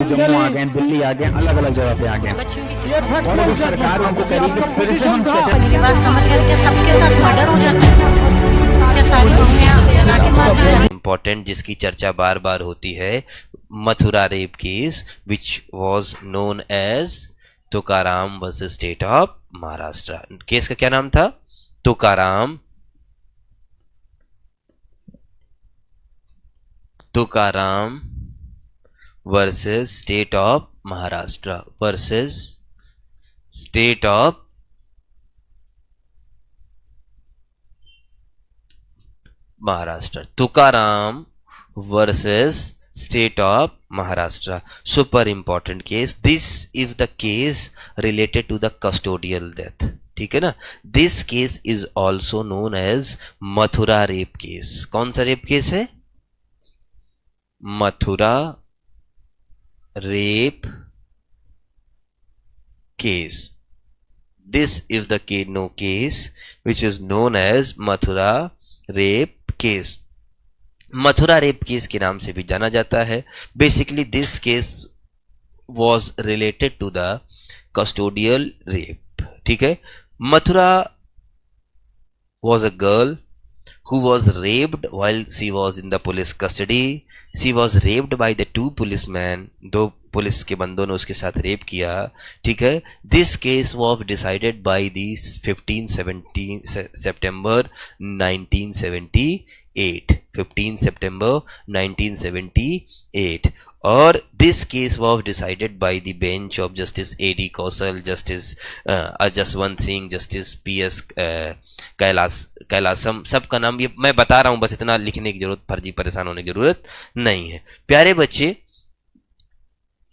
जम्मू आ गए, दिल्ली आ गए, अलग अलग जगह पे आ गए, और अभी सरकार उनको कह रही है फिर से हम मेरी बात समझ गए कि सबके साथ मर्डर हो जाता है, क्या सारी बहुएं जला के मार दी जाती हैं। इम्पोर्टेंट जिसकी चर्चा बार बार होती है, Mathura rape case which was known as Tukaram versus state of Maharashtra. Case का क्या नाम था? Tukaram versus state of Maharashtra versus state of Maharashtra. Tukaram versus state of Maharashtra, super important case. This is the case related to the custodial death, ठीक है ना। This case is also known as Mathura rape case. कौन सा rape case है? Mathura rape case. This is the case which is known as Mathura rape case. Mathura rape case के नाम से भी जाना जाता है। Basically this case was related to the custodial rape, ठीक है। Mathura was a girl who was raped while she was in the police custody. She was raped by the two policemen. दो पुलिस के बंदों ने उसके साथ रेप किया, ठीक है। This case was decided by the 15 September 1978. 15 September 1978. और this case was decided by the bench of Justice A.D. Kaushal, Justice Jaswant Singh, Justice P.S. Kailasam. सबका नाम ये मैं बता रहा हूं, बस इतना लिखने की जरूरत, फर्जी परेशान होने की जरूरत नहीं है। प्यारे बच्चे,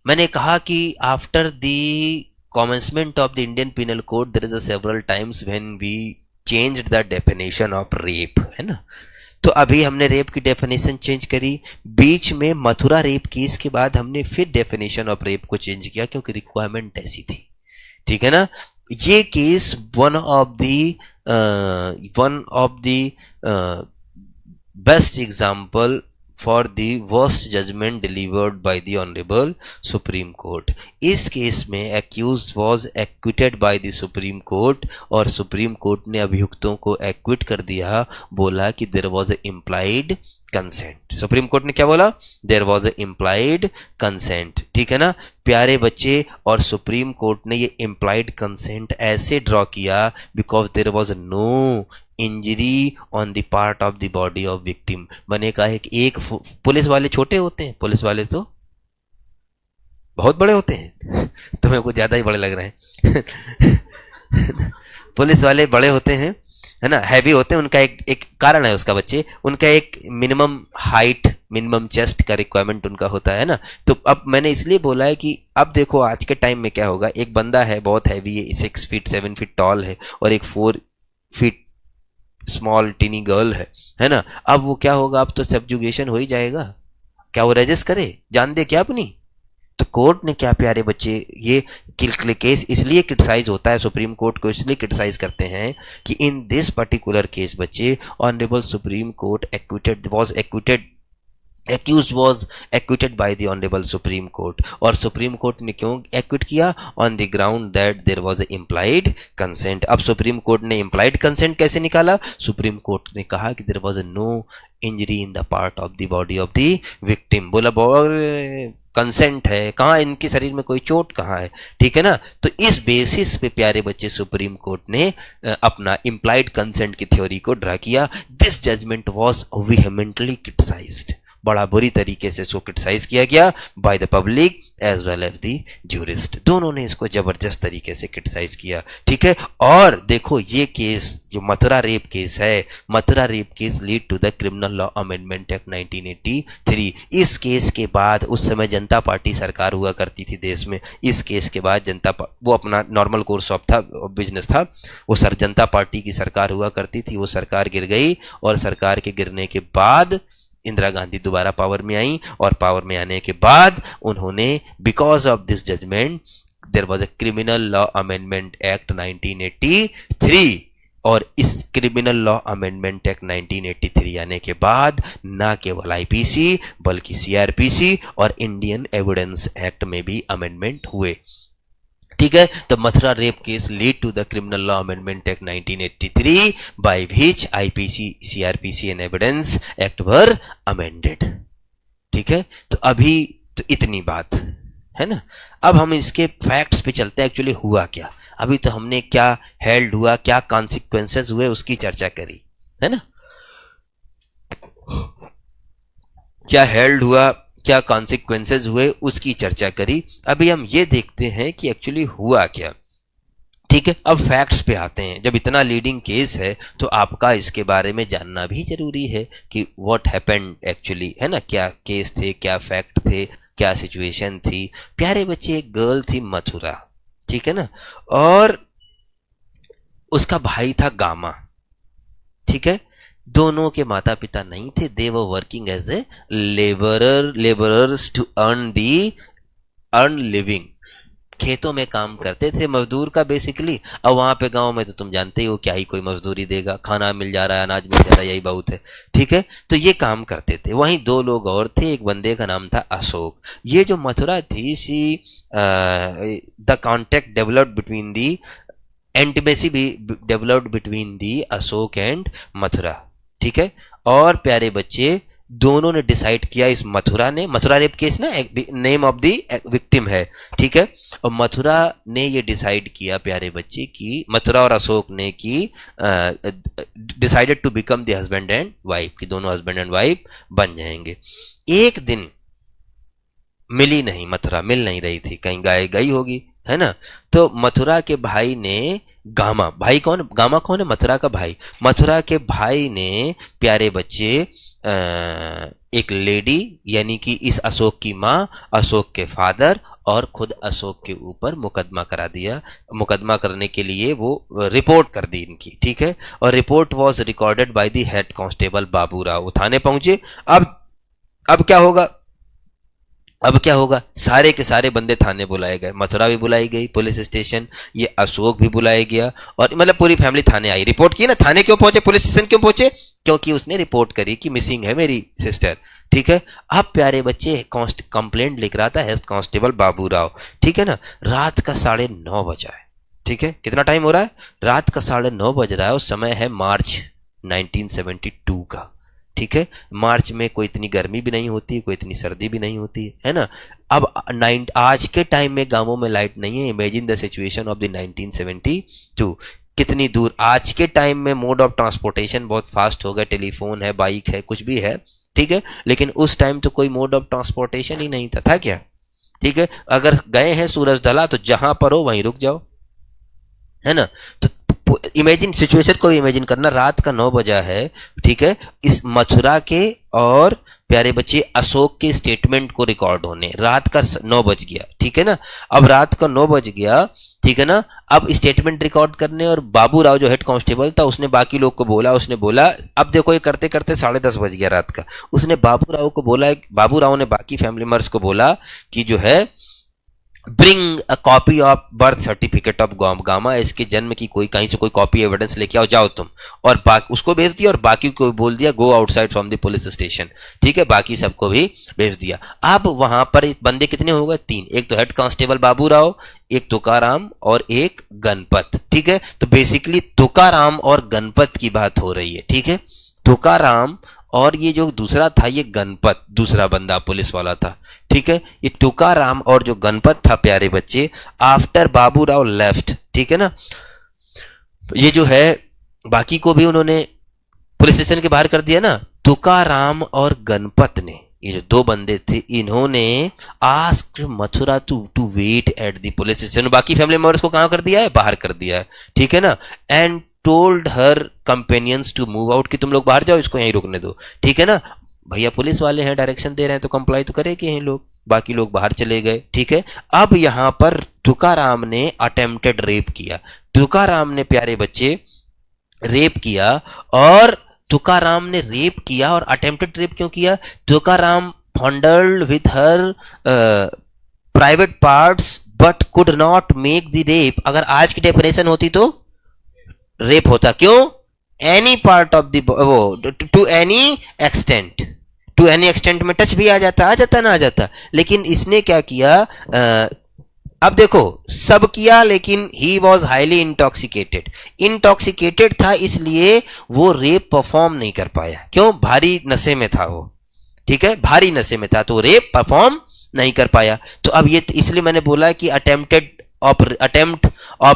मैंने कहा कि after the commencement of the Indian penal code there is a several times when we changed the definition of rape, है ना। तो अभी हमने रेप की डेफिनेशन चेंज करी, बीच में मथुरा रेप केस के बाद हमने फिर डेफिनेशन ऑफ रेप को चेंज किया क्योंकि रिक्वायरमेंट ऐसी थी, ठीक है ना। ये case one of the best example for the worst judgment delivered by the Honorable Supreme Court. इस केस में accused was acquitted by the Supreme Court और Supreme Court ने अभियुक्तों को acquit कर दिया, बोला कि there was a implied consent। Supreme Court ने क्या बोला? There was a implied consent, ठीक है ना प्यारे बच्चे। और Supreme Court ने ये implied consent ऐसे ड्रॉ किया because there was no injury on the part of the body of victim. मैंने कहा है कि एक पुलिस वाले छोटे होते हैं, पुलिस वाले तो बहुत बड़े होते हैं तुम्हें कुछ ज्यादा ही बड़े लग रहे हैं पुलिस वाले बड़े होते हैं, है ना, हैवी होते हैं। उनका एक कारण है उसका बच्चे, उनका एक मिनिमम हाइट, मिनिमम चेस्ट का रिक्वायरमेंट उनका होता है ना। तो अब मैंने इसलिए बोला है कि अब देखो आज के टाइम में क्या होगा, एक बंदा है बहुत हैवी है, 6 फीट 7 फीट टॉल है, और एक 4 फीट स्मॉल टीनी गर्ल है ना। अब वो क्या होगा, अब तो सब्जुगेशन हो ही जाएगा। क्या वो रजिस्ट करे, जान दे क्या अपनी? तो कोर्ट ने क्या प्यारे बच्चे, ये केस इसलिए क्रिटिसाइज होता है, सुप्रीम कोर्ट को इसलिए क्रिटिसाइज करते हैं कि इन दिस पर्टिकुलर केस बच्चे honourable supreme court accused was acquitted by the honorable supreme court। और supreme court ने क्यों acquit किया? on the ground that there was a implied consent। अब supreme court ने implied consent कैसे निकाला? supreme court ने कहा कि there was a no injury in the part of the body of the victim। बोला कंसेंट है, कहाँ इनके शरीर में कोई चोट कहाँ है, ठीक है ना। तो इस बेसिस पे प्यारे बच्चे सुप्रीम कोर्ट ने अपना इम्प्लाइड कंसेंट की थ्योरी को ड्रा किया। This judgement was vehemently criticised, बड़ा बुरी तरीके से इसको क्रिटिसाइज किया गया by the public as well as the jurist. दोनों ने इसको जबरदस्त तरीके से क्रिटिसाइज किया, ठीक है। और देखो ये केस जो मथुरा रेप केस है, Mathura rape case lead to the criminal law amendment act 1983। इस केस के बाद, उस समय जनता पार्टी सरकार हुआ करती थी देश में, इस केस के बाद वो अपना नॉर्मल कोर्स ऑफ था, बिजनेस था, वो जनता पार्टी की सरकार हुआ करती थी। वो सरकार गिर गई और सरकार के गिरने के बाद इंदिरा गांधी दोबारा पावर में आई, और पावर में आने के बाद उन्होंने because of this judgement there was a criminal law amendment act 1983, और इस क्रिमिनल लॉ अमेंडमेंट एक्ट 1983 आने के बाद ना केवल आईपीसी बल्कि सीआरपीसी और इंडियन एविडेंस एक्ट में भी अमेंडमेंट हुए। ठीक है, तो Mathura rape case lead to the criminal law amendment act 1983 by which IPC, CrPC and evidence act were amended. ठीक है, तो अभी तो इतनी बात है ना। अब हम इसके फैक्ट्स पे चलते हैं, एक्चुअली हुआ क्या। अभी तो हमने क्या हेल्ड हुआ, क्या कॉन्सिक्वेंसेस हुए उसकी चर्चा करी, है ना। क्या हेल्ड हुआ, क्या कॉन्सिक्वेंसेस हुए उसकी चर्चा करी। अभी हम ये देखते हैं कि एक्चुअली हुआ क्या। ठीक है, अब फैक्ट्स पे आते हैं। जब इतना लीडिंग केस है तो आपका इसके बारे में जानना भी जरूरी है कि व्हाट हैपेंड एक्चुअली, है ना। क्या केस थे, क्या फैक्ट थे, क्या सिचुएशन थी। प्यारे बच्चे, एक गर्ल थी मथुरा, ठीक है ना, और उसका भाई था गामा। ठीक है, दोनों के माता पिता नहीं थे। They were working as a labourers to earn living. खेतों में काम करते थे, मजदूर का बेसिकली। अब वहां पे गांव में तो तुम जानते ही हो क्या ही कोई मजदूरी देगा, खाना मिल जा रहा है, अनाज मिल जा रहा है, यही बहुत है। ठीक है, तो ये काम करते थे। वहीं दो लोग और थे, एक बंदे का नाम था अशोक। ये जो मथुरा थी, see the contact developed between the intimacy भी developed between the Ashok and Mathura. ठीक है, और प्यारे बच्चे, दोनों ने डिसाइड किया, इस मथुरा ने, मथुरा रेप केस ना नेम ऑफ द विक्टिम है। ठीक है, और मथुरा ने ये डिसाइड किया प्यारे बच्चे कि मथुरा और अशोक ने कि decided to become the husband and wife, कि दोनों हस्बैंड एंड वाइफ बन जाएंगे। एक दिन मिली नहीं, मथुरा मिल नहीं रही थी, कहीं गई होगी, है ना। तो मथुरा के भाई ने गामा, भाई कौन, गामा कौन है, मथुरा का भाई। मथुरा के भाई ने प्यारे बच्चे एक लेडी, यानी कि इस अशोक की माँ, अशोक के फादर और खुद अशोक के ऊपर मुकदमा करा दिया। मुकदमा करने के लिए वो रिपोर्ट कर दी इनकी। ठीक है, और report was recorded by the head constable Babu Rao. वो थाने पहुंचे। अब क्या होगा, अब क्या होगा, सारे के सारे बंदे थाने बुलाए गए। मथुरा भी बुलाई गई पुलिस स्टेशन, ये अशोक भी बुलाया गया, और मतलब पूरी फैमिली थाने आई। रिपोर्ट की ना, थाने क्यों पहुंचे, पुलिस स्टेशन क्यों पहुंचे, क्योंकि उसने रिपोर्ट करी कि मिसिंग है मेरी सिस्टर। ठीक है, अब प्यारे बच्चे कंप्लेंट लिख रहा था हेड कांस्टेबल बाबू राव। ठीक है ना, रात का 9:30 बजा है। ठीक है, कितना टाइम हो रहा है, रात का 9:30 बज रहा है, और समय है मार्च 1972 का। ठीक है, मार्च में कोई इतनी गर्मी भी नहीं होती, कोई इतनी सर्दी भी नहीं होती, है ना। अब आज के टाइम में गांवों में लाइट नहीं है। Imagine the situation of the 1972। कितनी दूर, आज के टाइम में मोड ऑफ ट्रांसपोर्टेशन बहुत फास्ट हो गया, टेलीफोन है, बाइक है, कुछ भी है। ठीक है, लेकिन उस टाइम तो कोई मोड ऑफ ट्रांसपोर्टेशन ही नहीं था क्या। ठीक है, अगर गए हैं सूरज ढला तो जहां पर हो वहीं रुक जाओ, है ना। तो इमेजिन सिचुएशन को इमेजिन करना, रात का 9 बजा है। ठीक है, इस मथुरा के और प्यारे बच्चे अशोक के स्टेटमेंट को रिकॉर्ड होने, रात का 9 बज गया। ठीक है ना, अब रात का 9 बज गया, ठीक है ना। अब स्टेटमेंट रिकॉर्ड करने, और बाबू राव जो हेड कांस्टेबल था उसने बाकी लोग को बोला, उसने बोला, अब देखो ये करते करते 10:30 बज गया रात का। उसने बाबू राव को बोला, बाबू राव ने बाकी फैमिली मेंबर्स को बोला कि जो है bring a copy of birth certificate of gamma, इसके जन्म की कोई कहीं से कोई कॉपी एविडेंस लेके आओ, जाओ तुम। और उसको भेज दिया, और बाकी को बोल दिया go outside from the police station. ठीक है, बाकी सबको भी भेज दिया। अब वहां पर बंदे कितने हो गए, 3। एक तो हेड कांस्टेबल बाबू राव, एक तुकाराम और एक गणपत। ठीक है, तो बेसिकली तुकाराम और गणपत की बात हो रही है। ठीक है, तुकाराम और ये जो दूसरा था, ये गणपत, दूसरा बंदा पुलिस वाला था। ठीक है, ये तुकाराम और जो गणपत था प्यारे बच्चे, आफ्टर बाबू राव लेफ्ट, ठीक है ना, ये जो है बाकी को भी उन्होंने पुलिस स्टेशन के बाहर कर दिया ना। तुकाराम और गणपत ने, ये जो 2 बंदे थे, इन्होंने asked Mathura to wait at the police station. बाकी फैमिली मेंबर्स को कहां कर दिया है, बाहर कर दिया है। ठीक है ना, and told her companions to move out, कि तुम लोग बाहर जाओ, इसको यहीं रुकने दो। ठीक है ना, भैया पुलिस वाले हैं, डायरेक्शन दे रहे हैं तो कंप्लाई तो करेंगे ये लोग। बाकी लोग बाहर चले गए। ठीक है, अब यहां पर तुकाराम ने अटेम्प्टेड रेप किया। तुकाराम ने प्यारे बच्चे रेप किया, और तुकाराम ने रेप किया और अटेम्प्टेड रेप क्यों किया, Tukaram fondled with her private parts but could not make the rape. अगर आज की डेफिनेशन होती तो रेप होता। क्यों? एनी पार्ट ऑफ द वो टू एनी एक्सटेंट में टच भी आ जाता ना आ जाता। लेकिन इसने क्या किया, अब देखो सब किया, लेकिन ही वॉज हाईली इंटॉक्सिकेटेड था, इसलिए वो रेप परफॉर्म नहीं कर पाया। क्यों? भारी नशे में था वो, ठीक है, भारी नशे में था, तो रेप परफॉर्म नहीं कर पाया। तो अब ये इसलिए मैंने बोला कि attempt of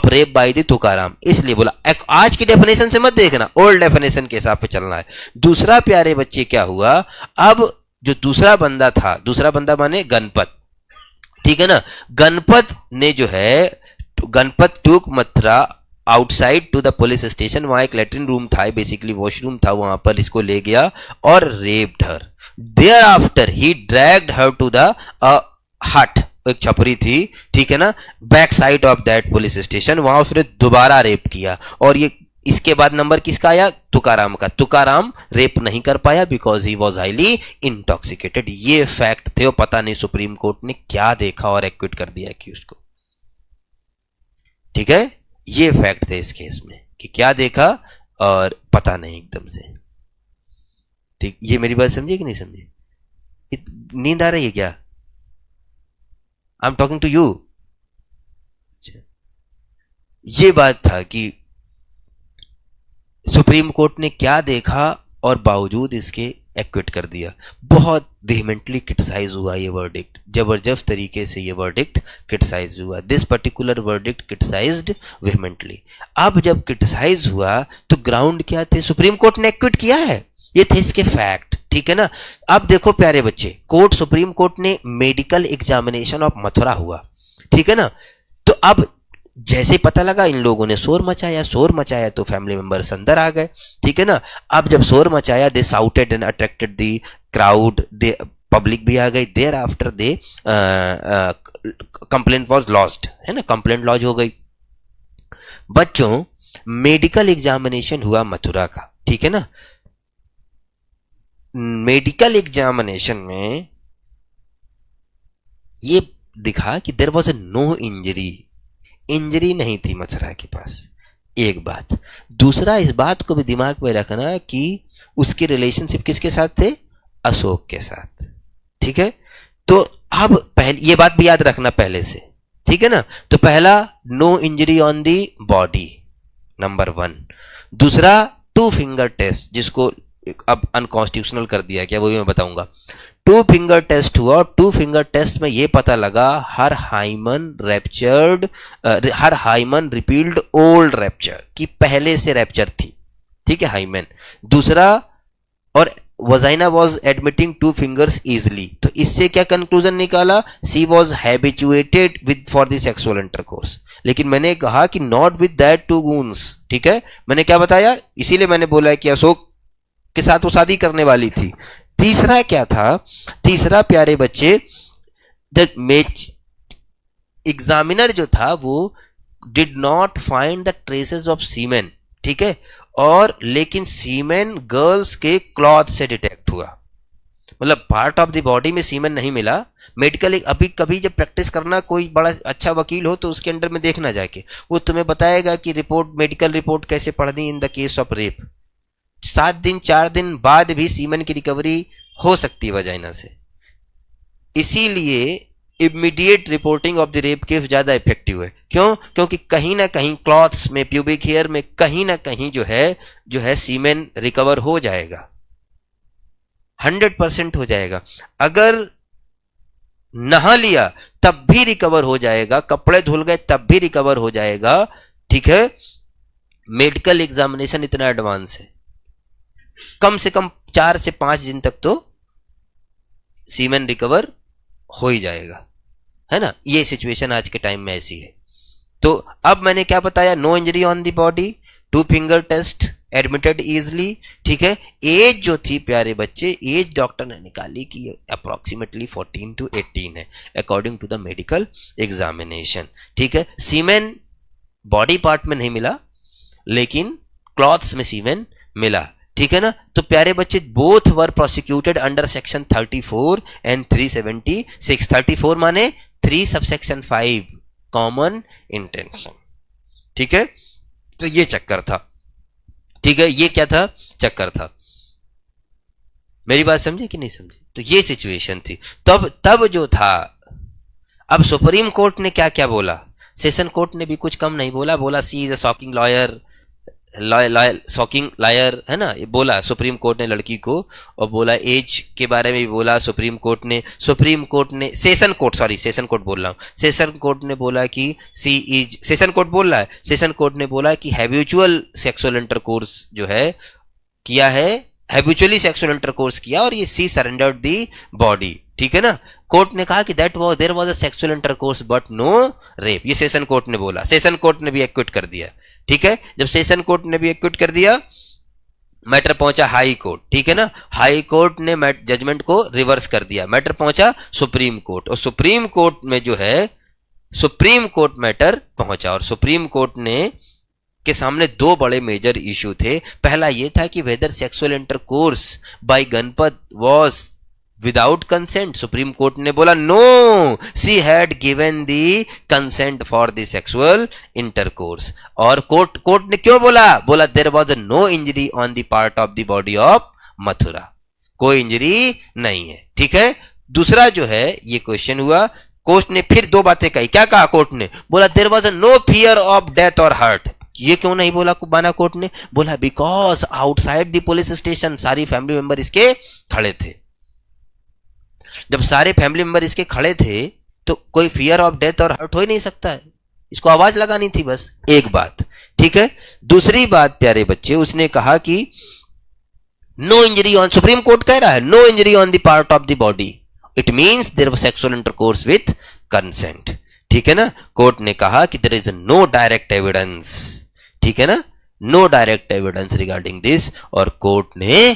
rape by the Tukaram, इसलिए बोला। आज की डेफिनेशन से मत देखना, ओल्ड डेफिनेशन के हिसाब से चलना है। दूसरा प्यारे बच्चे क्या हुआ, अब जो दूसरा बंदा था, दूसरा बंदा माने गणपत, ठीक है ना, गणपत ने जो है, Ganpat took Mathura outside to the police station, वहां एक लेटरिन रूम था, बेसिकली वॉशरूम था, वहां पर इसको ले गया और raped her. Thereafter he dragged her to the hut, एक छपरी थी, ठीक है ना, back side of that police station, वहां उसने दोबारा रेप किया। और ये इसके बाद नंबर किसका आया? तुकाराम का। तुकाराम रेप नहीं कर पाया because he was highly intoxicated. ये फैक्ट थे, और पता नहीं सुप्रीम कोर्ट ने क्या देखा और एक्विट कर दिया एक्यूज को, ठीक है। ये फैक्ट थे इस केस में कि क्या देखा और पता नहीं एकदम से, ठीक। ये मेरी बात समझिए कि नहीं समझिए? नींद आ रही है क्या? I am talking to you. ये बात था कि सुप्रीम कोर्ट ने क्या देखा और बावजूद इसके एक्विट कर दिया। बहुत वेहमेंटली क्रिटिसाइज हुआ ये वर्डिक्ट, जबरदस्त तरीके से ये वर्डिक्ट क्रिटिसाइज हुआ। This particular verdict criticised vehemently. अब जब क्रिटिसाइज हुआ तो ग्राउंड क्या थे? सुप्रीम कोर्ट ने एक्विट किया है, ये थे इसके फैक्ट, ठीक है ना। अब देखो प्यारे बच्चे, सुप्रीम कोर्ट ने मेडिकल एग्जामिनेशन ऑफ मथुरा हुआ, ठीक है ना। तो अब जैसे पता लगा, इन लोगों ने शोर मचाया तो फैमिली मेंबर्स अंदर आ गए, ठीक है ना। अब जब शोर मचाया, they shouted and attracted the crowd, they public भी आ गई। Thereafter they complaint was lost, है ना, कंप्लेंट लॉज हो गई। बच्चों, मेडिकल एग्जामिनेशन हुआ मथुरा का, ठीक है ना। मेडिकल एग्जामिनेशन में ये दिखा कि देयर वाज नो इंजरी नहीं थी मथुरा के पास, एक बात। दूसरा, इस बात को भी दिमाग में रखना कि उसके रिलेशनशिप किसके साथ थे? अशोक के साथ, ठीक है। तो अब पहले ये बात भी याद रखना पहले से, ठीक है ना। तो पहला, no injury on the body, number 1। दूसरा, 2 फिंगर टेस्ट, जिसको अब अनकॉन्स्टिट्यूशनल कर दिया क्या, वो भी मैं बताऊंगा। 2 फिंगर टेस्ट हुआ, और 2 फिंगर टेस्ट में ये पता लगा हर हाइमन रिपील्ड ओल्ड रैप्चर, कि पहले से रैप्चर थी, ठीक है, हाइमन। दूसरा, और vagina was admitting 2 fingers easily. तो इससे क्या कंक्लूजन निकाला? She was habituated with for the sexual intercourse. लेकिन मैंने कहा कि नॉट विद दैट 2 गून्स, ठीक है। मैंने क्या बताया? इसीलिए मैंने बोला कि अशोक के साथ वो शादी करने वाली थी। तीसरा क्या था? तीसरा प्यारे बच्चे, एग्जामिनर जो था वो did not find the traces of semen, ठीक है। और लेकिन सीमेन गर्ल्स के क्लॉथ से डिटेक्ट हुआ, मतलब पार्ट ऑफ द बॉडी में सीमेन नहीं मिला। मेडिकल अभी कभी जब प्रैक्टिस करना, कोई बड़ा अच्छा वकील हो तो उसके अंडर में देखना जाके, वो तुम्हें बताएगा कि रिपोर्ट, मेडिकल रिपोर्ट कैसे पढ़नी in the case of rape. 7 दिन 4 दिन बाद भी सीमेन की रिकवरी हो सकती है वजाइना से। इसीलिए immediate reporting of the rape case ज्यादा इफेक्टिव है। क्यों? क्योंकि कहीं ना कहीं क्लॉथ्स में, प्यूबिक हेयर में कहीं ना कहीं जो है सीमेन रिकवर हो जाएगा, 100% हो जाएगा। अगर नहा लिया तब भी रिकवर हो जाएगा, कपड़े धुल गए तब भी रिकवर हो जाएगा, ठीक है। मेडिकल एग्जामिनेशन इतना एडवांस है, कम से कम 4 से 5 दिन तक तो सीमेन रिकवर हो ही जाएगा, है ना। ये सिचुएशन आज के टाइम में ऐसी है। तो अब मैंने क्या बताया? No injury on the body, 2 finger test, admitted easily, ठीक है। एज जो थी प्यारे बच्चे, एज डॉक्टर ने निकाली कि अप्रोक्सीमेटली 14 to 18 है according to the medical examination, ठीक है। सीमेन बॉडी पार्ट में नहीं मिला, लेकिन क्लॉथ्स में सीमेन मिला, ठीक है ना। तो प्यारे बच्चे, both were prosecuted under section 34 and 376। 34 माने 3 सबसेक्शन 5 कॉमन इंटेंशन, ठीक है। तो ये चक्कर था। ठीक है, ये क्या था, चक्कर था। मेरी बात समझे कि नहीं समझे? तो ये सिचुएशन थी तब जो था। अब सुप्रीम कोर्ट ने क्या क्या बोला, सेशन कोर्ट ने भी कुछ कम नहीं बोला she is a shocking lawyer, shocking liar, है ना, ये बोला सुप्रीम कोर्ट ने लड़की को। और बोला एज के बारे में भी बोला सुप्रीम कोर्ट ने सेशन कोर्ट बोल रहा हूँ, सेशन कोर्ट ने बोला कि सी इज, सेशन कोर्ट बोल रहा है, सेशन कोर्ट ने बोला कि हैबिचुअल सेक्सुअल इंटरकोर्स जो है किया है, हैबिचुअली सेक्सुअल इंटरकोर्स किया और ये सी सरेंडर्ड दी बॉडी, ठीक है ना। कोर्ट ने कहा कि there was a sexual intercourse but no rape, ये सेशन कोर्ट ने बोला, सेशन कोर्ट ने भी एक्विट कर दिया, ठीक है। जब सेशन कोर्ट ने भी एक्विट कर दिया, मैटर पहुंचा हाई कोर्ट, ठीक है ना, हाई कोर्ट ने जजमेंट को रिवर्स कर दिया, मैटर पहुंचा सुप्रीम कोर्ट, और सुप्रीम कोर्ट में जो है सुप्रीम कोर्ट मैटर पहुंचा, और सुप्रीम कोर्ट ने के सामने दो बड़े मेजर इशू थे। पहला ये था कि whether sexual intercourse by Ganpat was without consent, supreme court ने बोला no, she had given the consent for the sexual intercourse. और कोर्ट ने क्यों बोला there was no injury on the part of the body of Mathura, कोई injury नहीं है, ठीक है। दूसरा जो है ये क्वेश्चन हुआ, कोर्ट ने फिर दो बातें कही, क्या कहा कोर्ट ने, बोला there was no fear of death और हर्ट। ये क्यों नहीं बोला कुबाना कोर्ट ने, बोला because outside the police station सारी फैमिली मेंबर इसके खड़े थे। जब सारे फैमिली मेंबर इसके खड़े थे तो कोई फियर ऑफ डेथ और हर्ट हो ही नहीं सकता है, इसको आवाज लगानी थी बस, एक बात, ठीक है। दूसरी बात प्यारे बच्चे, उसने कहा कि no injury on, supreme court कह रहा है no injury on the part of the body, it means there was sexual intercourse with consent, ठीक है ना। कोर्ट ने कहा कि there is no direct evidence, ठीक है ना, no direct evidence regarding this, और कोर्ट ने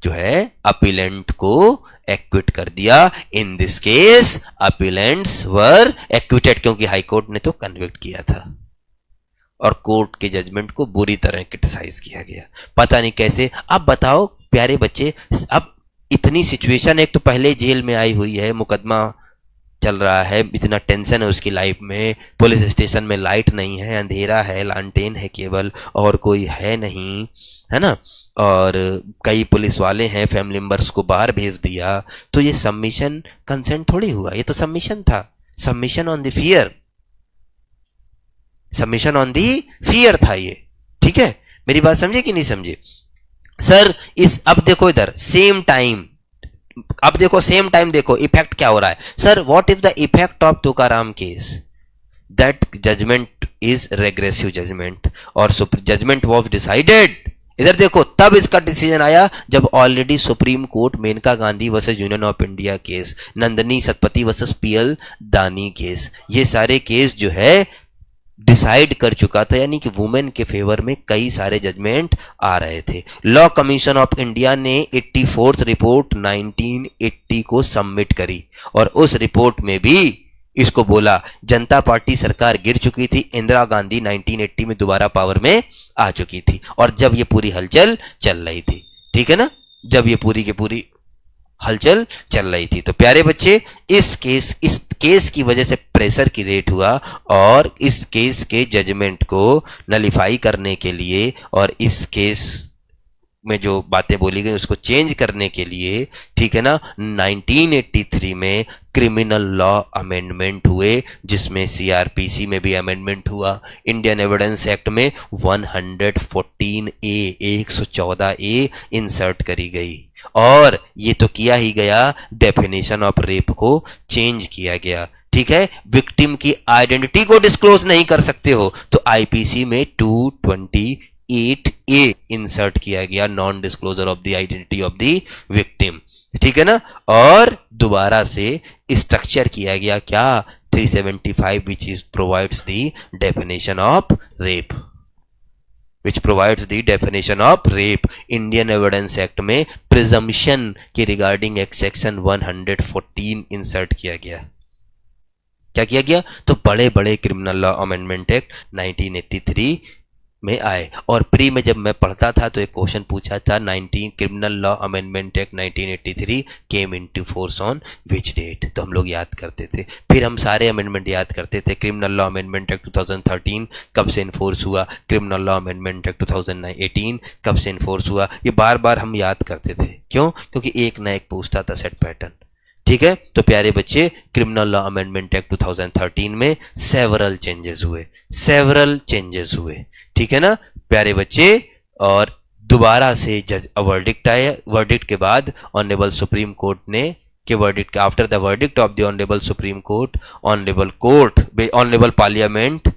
जो है अपीलेंट को एक्विट कर दिया। In this case appellants were acquitted, क्योंकि हाई कोर्ट ने तो कन्विक्ट किया था, और कोर्ट के जजमेंट को बुरी तरह क्रिटिसाइज किया गया, पता नहीं कैसे। अब बताओ प्यारे बच्चे, अब इतनी सिचुएशन, एक तो पहले जेल में आई हुई है, मुकदमा चल रहा है, इतना टेंशन है उसकी लाइफ में, पुलिस स्टेशन में लाइट नहीं है, अंधेरा है, लालटेन है केवल, और कोई है नहीं, है ना, और कई पुलिस वाले हैं, फैमिली मेंबर्स को बाहर भेज दिया, तो ये सबमिशन कंसेंट थोड़ी हुआ, ये तो सबमिशन था, submission on the fear, submission on the fear था ये, ठीक है। मेरी बात समझे कि नहीं समझे सर? अब देखो इधर सेम टाइम, अब देखो सेम टाइम, देखो इफेक्ट क्या हो रहा है sir, what is the effect of Tukaram case, that judgement is regressive judgement, और जजमेंट वाज डिसाइडेड, इधर देखो तब इसका डिसीजन आया जब already supreme court Maneka Gandhi versus union of India case, Nandini Satpathy versus P L Dani case, ये सारे केस जो है डिसाइड कर चुका था, यानी कि वुमेन के फेवर में कई सारे जजमेंट आ रहे थे। लॉ कमीशन ऑफ इंडिया ने 84th रिपोर्ट 1980 को सबमिट करी, और उस रिपोर्ट में भी इसको बोला जनता पार्टी सरकार गिर चुकी थी, इंदिरा गांधी 1980 में दोबारा पावर में आ चुकी थी, और जब ये पूरी हलचल चल रही थी, ठीक है ना, जब ये पूरी की पूरी हलचल चल रही थी। तो प्यारे बच्चे, इस केस की वजह से प्रेशर क्रिएट हुआ, और इस केस के जजमेंट को नलिफाई करने के लिए और इस केस में जो बातें बोली गई उसको चेंज करने के लिए, ठीक है ना, 1983 में क्रिमिनल लॉ अमेंडमेंट हुए, जिसमें सीआरपीसी में भी अमेंडमेंट हुआ, इंडियन एविडेंस एक्ट में 114A इंसर्ट करी गई, और ये तो किया ही गया, डेफिनेशन ऑफ रेप को चेंज किया गया, ठीक है। विक्टिम की आइडेंटिटी को डिस्क्लोज नहीं कर सकते हो तो आईपीसी में 228A इंसर्ट किया गया, non disclosure of the identity of the victim, ठीक है ना। और दोबारा से स्ट्रक्चर किया गया क्या, 375 which is provides the definition of rape, which provides the definition of rape। Indian evidence act में प्रिजम्पशन के रिगार्डिंग एक सेक्शन 114 इंसर्ट किया गया। क्या किया गया, तो बड़े बड़े क्रिमिनल लॉ अमेंडमेंट एक्ट 1983 में आए। और प्री में जब मैं पढ़ता था तो एक क्वेश्चन पूछा था 19 criminal law amendment act 1983 came into force on which date, तो हम लोग याद करते थे। फिर हम सारे अमेंडमेंट याद करते थे। क्रिमिनल लॉ अमेंडमेंट एक्ट 2013 कब से इन्फोर्स हुआ, क्रिमिनल लॉ अमेंडमेंट एक्ट 2018 कब से इन्फोर्स हुआ, ये बार बार हम याद करते थे। क्यों? क्योंकि एक ना एक पूछता था सेट पैटर्न। ठीक है, तो प्यारे बच्चे क्रिमिनल लॉ अमेंडमेंट एक्ट 2013 में सेवरल चेंजेस हुए, ठीक है ना प्यारे बच्चे। और दोबारा से जज वर्डिक्ट आया, वर्डिक्ट के बाद ऑनरेबल सुप्रीम कोर्ट ने के verdict after the verdict of the honourable supreme court honourable parliament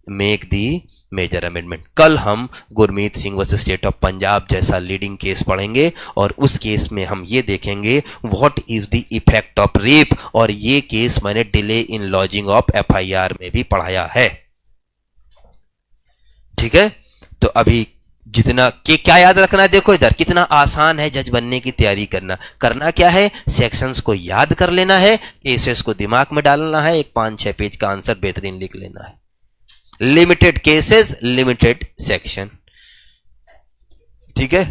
make the major amendment. कल हम Gurmeet Singh versus state of Punjab जैसा लीडिंग केस पढ़ेंगे और उस केस में हम ये देखेंगे what is the effect of rape, और ये केस मैंने delay in lodging of FIR में भी पढ़ाया है। ठीक है, तो अभी जितना कि क्या याद रखना है, देखो इधर कितना आसान है जज बनने की तैयारी करना क्या है, सेक्शंस को याद कर लेना है, केसेस को दिमाग में डालना है, एक 5-6 पेज का आंसर बेहतरीन लिख लेना है। Limited cases, limited section. ठीक है,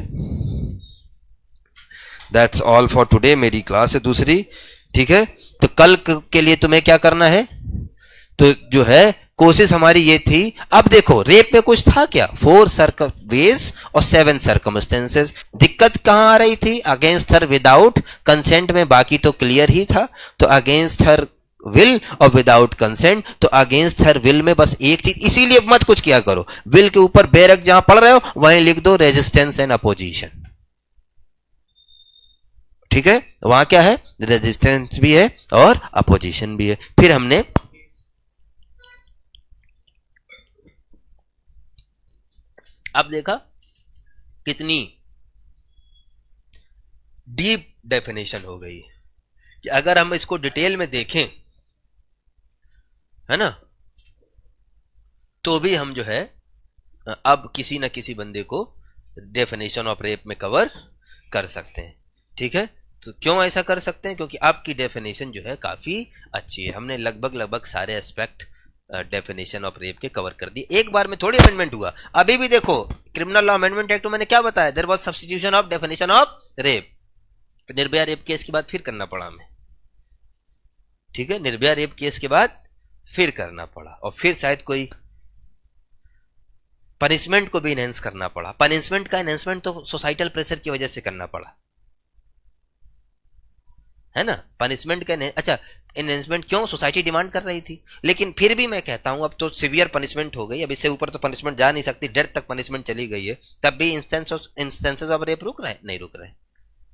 दैट्स ऑल फॉर टुडे। मेरी क्लास है दूसरी। ठीक है, तो कल के लिए तुम्हें क्या करना है, तो जो है कोशिश हमारी ये थी। अब देखो रेप में कुछ था क्या, 4 वेज और 7 सर्कमस्टेंसेस। दिक्कत कहां आ रही थी, अगेंस्ट हर विदाउट कंसेंट में, बाकी तो क्लियर ही था। तो अगेंस्ट हर विल और विदाउट कंसेंट, तो अगेंस्ट हर विल में बस एक चीज, इसीलिए मत कुछ किया करो, विल के ऊपर बेरक जहां पढ़ रहे हो वहीं लिख दो रेजिस्टेंस एंड अपोजिशन। ठीक है, वहां क्या है, रेजिस्टेंस भी है और अपोजिशन भी है। फिर हमने अब देखा कितनी डीप डेफिनेशन हो गई कि अगर हम इसको डिटेल में देखें, है ना, तो भी हम जो है अब किसी ना किसी बंदे को डेफिनेशन ऑफ रेप में कवर कर सकते हैं। ठीक है, तो क्यों ऐसा कर सकते हैं, क्योंकि आपकी डेफिनेशन जो है काफी अच्छी है। हमने लगभग सारे एस्पेक्ट डेफिनेशन ऑफ रेप के कवर कर दिए। एक बार में थोड़ी अमेंडमेंट हुआ। अभी भी देखो क्रिमिनल लॉ अमेंडमेंट एक्ट में मैंने क्या बताया, there was substitution of definition of rape. Nirbhaya rape case के बाद फिर करना पड़ा हमें। ठीक है, निर्भया रेप केस के बाद फिर करना पड़ा, और फिर शायद कोई पनिशमेंट को भी इनहेंस करना पड़ा। पनिशमेंट का इनहेंसमेंट तो सोसाइटल प्रेशर की वजह से करना पड़ा, है ना। पनिशमेंट का अच्छा एनहेंसमेंट क्यों, सोसाइटी डिमांड कर रही थी। लेकिन फिर भी मैं कहता हूं अब तो सिवियर पनिशमेंट हो गई, अब इससे ऊपर तो पनिशमेंट जा नहीं सकती, डेथ तक पनिशमेंट चली गई है। तब भी इंस्टेंसेस ऑफ रेप रुक रहे, नहीं रुक रहे।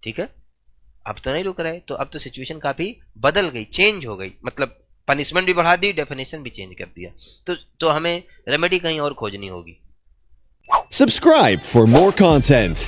ठीक है, अब तो नहीं रुक रहे, तो अब तो सिचुएशन काफी बदल गई, चेंज हो गई। मतलब पनिशमेंट भी बढ़ा दी, डेफिनेशन भी चेंज कर दिया, तो हमें रेमेडी कहीं और खोजनी होगी। Subscribe for more content.